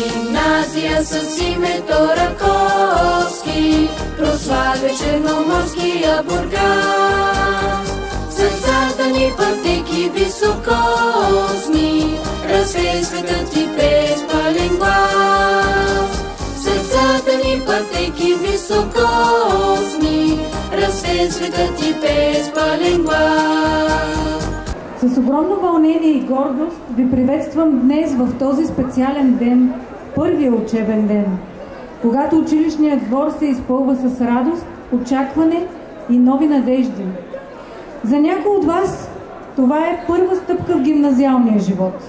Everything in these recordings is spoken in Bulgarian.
Гимназия с името Раковски прославя Черноморския Бургас. Сърцата ни пътеки високосни, разсей светът и безпален глас. Сърцата ни пътеки високосни, разсей светът и безпален глас. С огромно вълнение и гордост ви приветствам днес в този специален ден, първия учебен ден, когато училищният двор се изпълва с радост, очакване и нови надежди. За някои от вас това е първа стъпка в гимназиалния живот,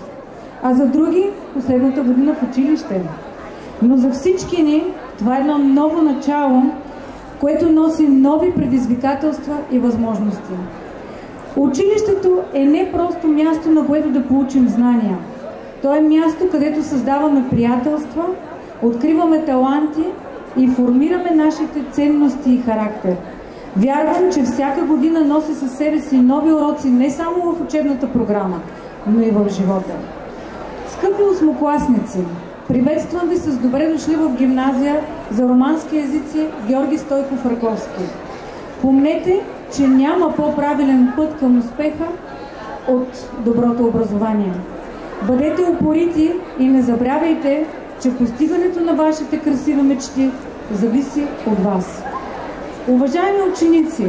а за други последната година в училище. Но за всички ни това е едно ново начало, което носи нови предизвикателства и възможности. Училището е не просто място, на което да получим знания. То е място, където създаваме приятелства, откриваме таланти и формираме нашите ценности и характер. Вярвам, че всяка година носи със себе си нови уроци не само в учебната програма, но и в живота. Скъпи осмокласници, приветствам ви с добре дошли в гимназия за романски езици Георги Стойков Раковски. Помнете, че няма по-правилен път към успеха от доброто образование. Бъдете упорити и не забравяйте, че постигането на вашите красиви мечти зависи от вас. Уважаеми ученици,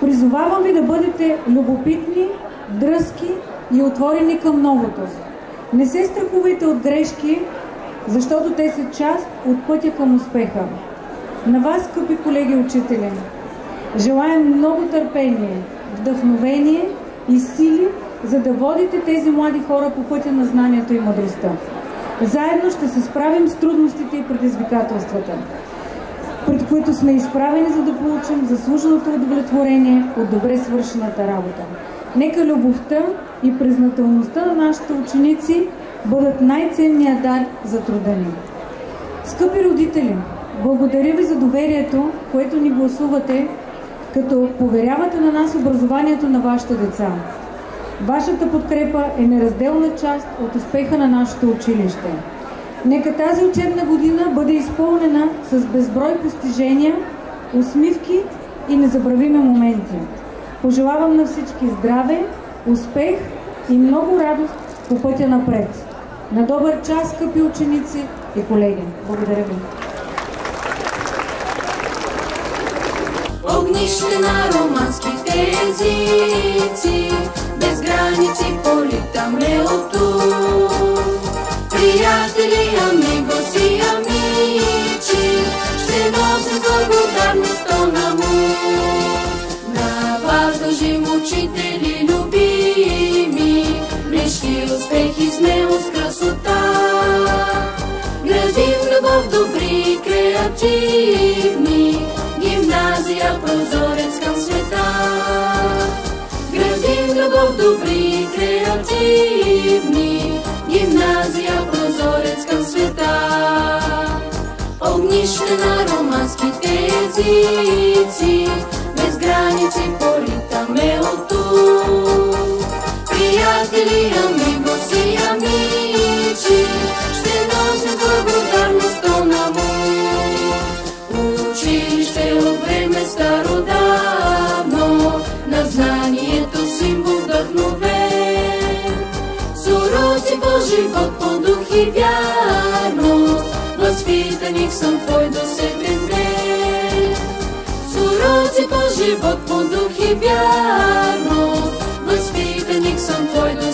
призовавам ви да бъдете любопитни, дръзки и отворени към новото. Не се страхувайте от грешки, защото те са част от пътя към успеха. На вас, скъпи колеги учители, желаем много търпение, вдъхновение и сили, за да водите тези млади хора по пътя на знанието и мъдростта. Заедно ще се справим с трудностите и предизвикателствата, пред които сме изправени, за да получим заслуженото удовлетворение от добре свършената работа. Нека любовта и признателността на нашите ученици бъдат най-ценният дар за труда ни. Скъпи родители, благодаря ви за доверието, което ни гласувате, като поверявате на нас образованието на вашите деца. Вашата подкрепа е неразделна част от успеха на нашето училище. Нека тази учебна година бъде изпълнена с безброй постижения, усмивки и незабравими моменти. Пожелавам на всички здраве, успех и много радост по пътя напред. На добър час, скъпи ученици и колеги! Благодаря ви! Огнище на романските езици, без граници полита млелото. Приятели, амигос и амичи, ще носим благодарност тона му. На вас дължим, учители любими, мечти, успехи, смелост, красота. Градим любов, добри, креативни, гимназия, прозорец към света. Градим любов, добри, креативни, гимназия, прозорец към света. Огнище на романските езици, без граници полита мелото. Приятели, амигос и амичи, ще носим благодарност тона му. Училище от време стародавно, на знанието символ вдъхновен. С уроци по живот, по дух и вярност, възпитаник съм твой до сетен ден. С уроци по живот, по дух и вярност, възпитаник съм твой до